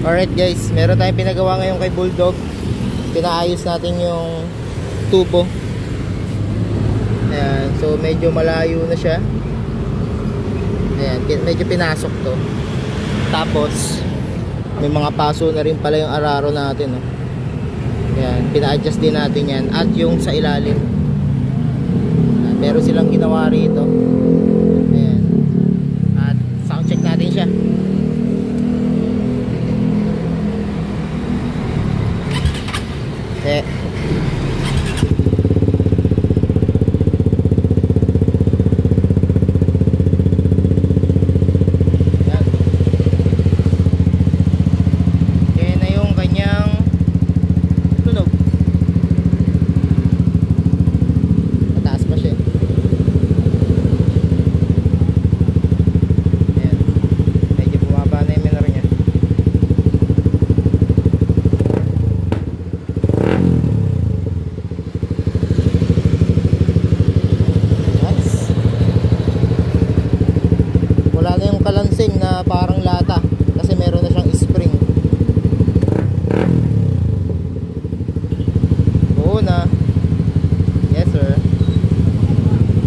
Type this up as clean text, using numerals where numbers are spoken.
Alright guys, meron tayong pinagawa ngayon kay Bulldog. Pinaayos natin yung tubo. Ayan, so medyo malayo na siya. Ayan, medyo pinasok to. Tapos may mga paso na rin pala yung araro natin, oh. Ayan, pina-adjust din natin yan. At yung sa ilalim, ayan, meron silang ginawa rito. Ayan. At sound check natin siya. Yan. Yan na yung kanyang tunog. Mataas pa siya. Yan. Medyo bumaba na yung minor niya. Kalansing na parang